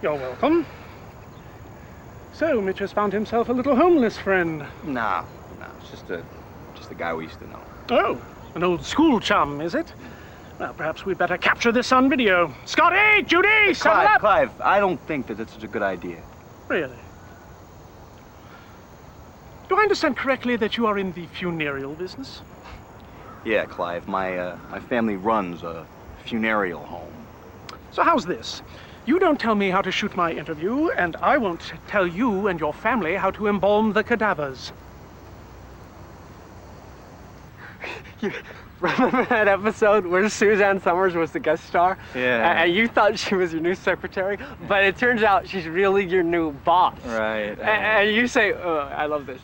You're welcome. So, Mitch has found himself a little homeless friend. No, it's just a guy we used to know. Oh, an old school chum, is it? Well, perhaps we'd better capture this on video. Scotty, Judy, settle up! Clive, I don't think that that's such a good idea. Really? Do I understand correctly that you are in the funereal business? Yeah, Clive, my family runs a funereal home. So how's this? You don't tell me how to shoot my interview, and I won't tell you and your family how to embalm the cadavers. You remember that episode where Suzanne Summers was the guest star? Yeah. And you thought she was your new secretary, but it turns out she's really your new boss. Right. And you say, I love this.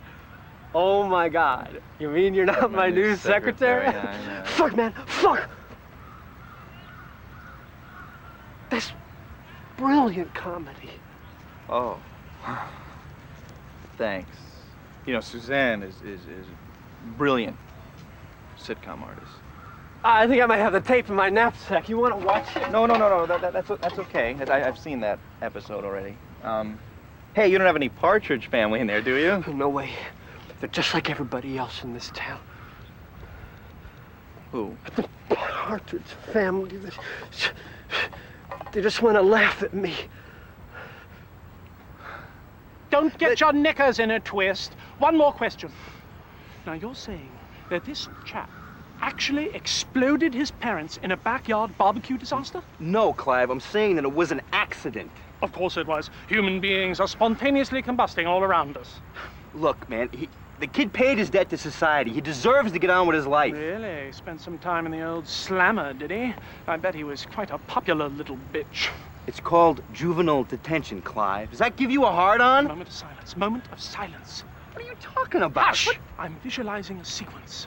Oh my God, you mean you're not my new secretary? I know. Fuck, man, fuck! That's brilliant comedy. Oh. Thanks. You know, Suzanne is brilliant sitcom artist. I think I might have the tape in my knapsack. You want to watch it? No. That's okay. I've seen that episode already. Hey, you don't have any Partridge Family in there, do you? No way. They're just like everybody else in this town. Who? The Partridge Family. They just want to laugh at me. Don't get your knickers in a twist. One more question. Now, you're saying that this chap actually exploded his parents in a backyard barbecue disaster? No, Clive. I'm saying that it was an accident. Of course it was. Human beings are spontaneously combusting all around us. Look, man, the kid paid his debt to society. He deserves to get on with his life. Really? Spent some time in the old slammer, did he? I bet he was quite a popular little bitch. It's called juvenile detention, Clive. Does that give you a hard-on? Moment of silence. Moment of silence. What are you talking about? Hush! I'm visualizing a sequence.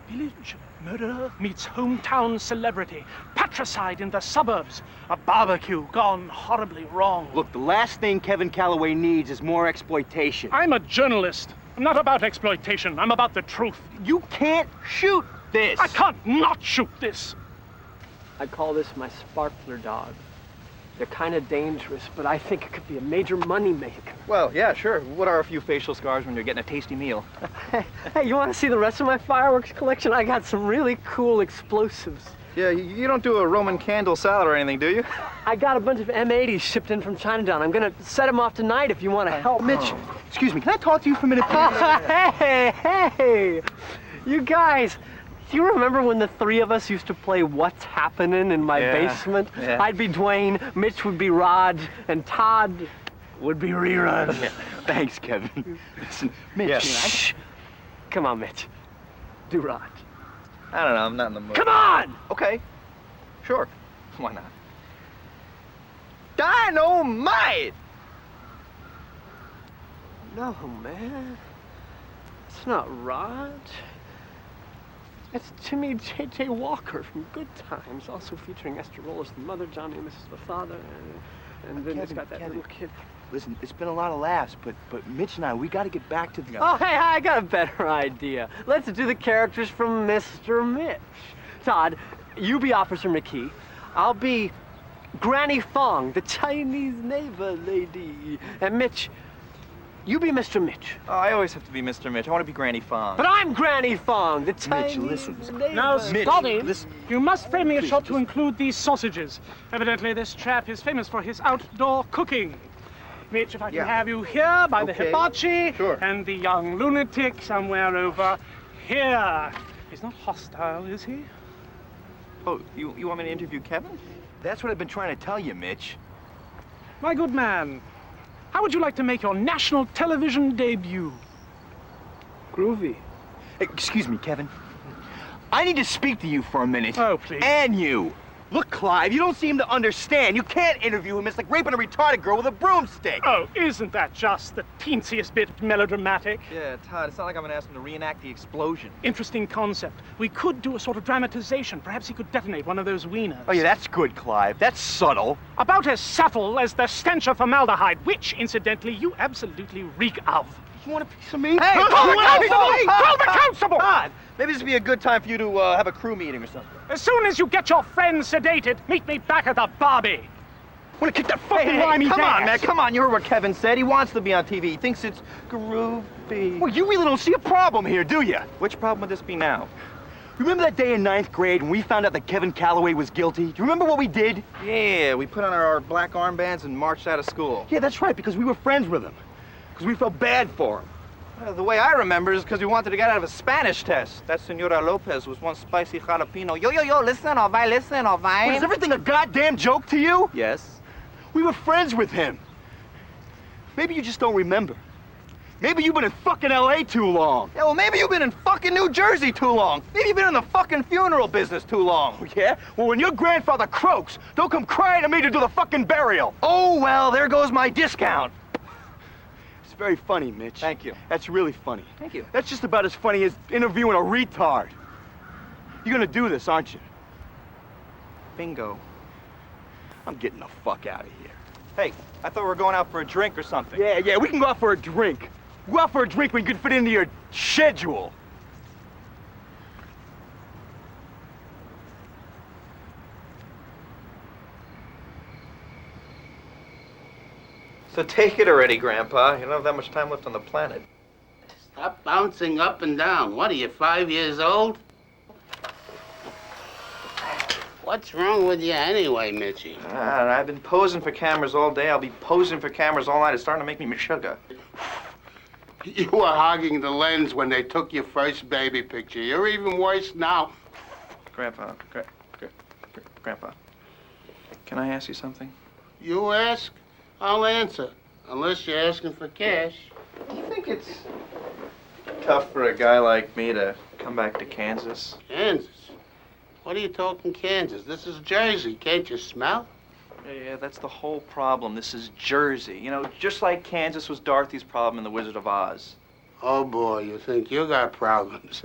Village murderer meets hometown celebrity. Patricide in the suburbs. A barbecue gone horribly wrong. Look, the last thing Kevin Calloway needs is more exploitation. I'm a journalist. I'm not about exploitation. I'm about the truth. You can't shoot this. I can't not shoot this. I call this my sparkler dog. They're kind of dangerous, but I think it could be a major moneymaker. Well, yeah, sure. What are a few facial scars when you're getting a tasty meal? Hey, you want to see the rest of my fireworks collection? I got some really cool explosives. Yeah, you don't do a Roman candle salad or anything, do you? I got a bunch of M80s shipped in from Chinatown. I'm gonna set them off tonight if you want to help. Mitch, excuse me, can I talk to you for a minute, please? Hey! You guys, do you remember when the three of us used to play What's Happening in my basement? Yeah. I'd be Dwayne, Mitch would be Rod, and Todd would be Rerun. Yeah. Thanks, Kevin. Listen, Mitch. Yeah. Shh. Come on, Mitch. Do Rod. I don't know, I'm not in the mood. Come on! Okay, sure. Why not? Dynamite! No, man. It's not Rod. It's Jimmy J.J. Walker from Good Times, also featuring Esther Roll as the mother, Johnny and Mrs. the father, and then it's got that little kid. Listen, it's been a lot of laughs, but Mitch and I, we got to get back to the... Oh, hey, I got a better idea. Let's do the characters from Mr. Mitch. Todd, you be Officer McKee. I'll be Granny Fong, the Chinese neighbor lady. And Mitch, you be Mr. Mitch. Oh, I always have to be Mr. Mitch. I want to be Granny Fong. But I'm Granny Fong, the Chinese listen. neighbor. Now, Mitch, Scotty, listen. you must frame me a shot to include these sausages. Evidently, this chap is famous for his outdoor cooking. Mitch, if I can have you here by the hibachi, Sure. and the young lunatic somewhere over here. He's not hostile, is he? Oh, you want me to interview Kevin? That's what I've been trying to tell you, Mitch. My good man, how would you like to make your national television debut? Groovy. Excuse me, Kevin. I need to speak to you for a minute. Oh, please. And you. Look, Clive, you don't seem to understand. You can't interview him. It's like raping a retarded girl with a broomstick. Oh, isn't that just the teensiest bit melodramatic? Yeah, Todd, it's not like I'm gonna ask him to reenact the explosion. Interesting concept. We could do a sort of dramatization. Perhaps he could detonate one of those wieners. Oh, yeah, that's good, Clive. That's subtle. About as subtle as the stench of formaldehyde, which, incidentally, you absolutely reek of. You want a piece of me? Hey, call the constable! Call the constable! Todd, maybe this would be a good time for you to have a crew meeting or something. As soon as you get your friends sedated, meet me back at the Barbie. Want to kick that fucking Hey, limey's come ass? on, man, come on. You heard what Kevin said. He wants to be on TV. He thinks it's groovy. Well, you really don't see a problem here, do you? Which problem would this be now? Remember that day in 9th grade when we found out that Kevin Calloway was guilty? Do you remember what we did? Yeah, we put on our black armbands and marched out of school. Yeah, that's right, because we were friends with him. Because we felt bad for him. The way I remember is because we wanted to get out of a Spanish test. That Senora Lopez was one spicy jalapeno. Yo, listen, Ovine, listen, Ovine. Wait, is everything a goddamn joke to you? Yes. We were friends with him. Maybe you just don't remember. Maybe you've been in fucking LA too long. Yeah, well, maybe you've been in fucking New Jersey too long. Maybe you've been in the fucking funeral business too long. Oh, yeah? Well, when your grandfather croaks, don't come crying to me to do the fucking burial. Oh, well, there goes my discount. It's very funny, Mitch. Thank you. That's really funny. Thank you. That's just about as funny as interviewing a retard. You're gonna do this, aren't you? Bingo. I'm getting the fuck out of here. Hey, I thought we were going out for a drink or something. Yeah, we can go out for a drink. Go out for a drink when you can fit into your schedule. So take it already, Grandpa. You don't have that much time left on the planet. Stop bouncing up and down. What are you, 5 years old? What's wrong with you anyway, Mitchie? I've been posing for cameras all day. I'll be posing for cameras all night. It's starting to make me sugar. You were hogging the lens when they took your first baby picture. You're even worse now. Grandpa, Grandpa, can I ask you something? You ask, I'll answer. Unless you're asking for cash. Do you think it's tough for a guy like me to come back to Kansas? Kansas? What are you talking Kansas? This is Jersey. Can't you smell? Yeah, that's the whole problem. This is Jersey. You know, just like Kansas was Dorothy's problem in The Wizard of Oz. Oh, boy, you think you got problems.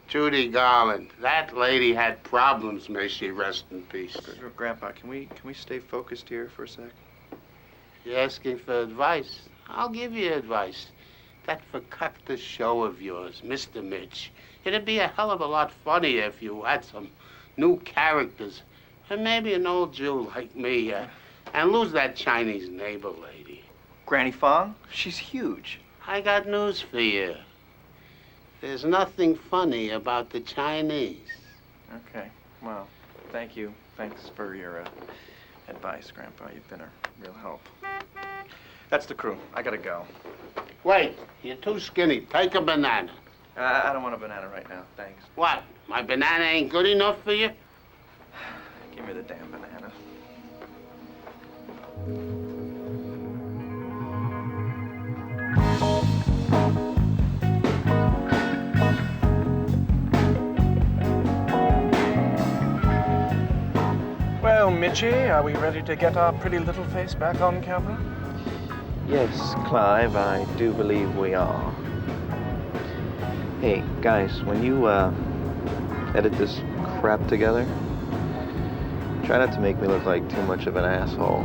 Judy Garland. That lady had problems, may she rest in peace. Grandpa, can we stay focused here for a sec? You're asking for advice? I'll give you advice. That fakakta show of yours, Mr. Mitch. It'd be a hell of a lot funnier if you had some new characters. And maybe an old Jew like me, and lose that Chinese neighbor lady. Granny Fong? She's huge. I got news for you. There's nothing funny about the Chinese. Okay, well, thank you. Thanks for your advice, Grandpa. You've been a real help. That's the crew. I gotta go. Wait, you're too skinny. Take a banana. I don't want a banana right now, thanks. What? My banana ain't good enough for you? Give me the damn banana. Well, Mitchie, are we ready to get our pretty little face back on camera? Yes, Clive, I do believe we are. Hey, guys, when you edit this crap together, try not to make me look like too much of an asshole.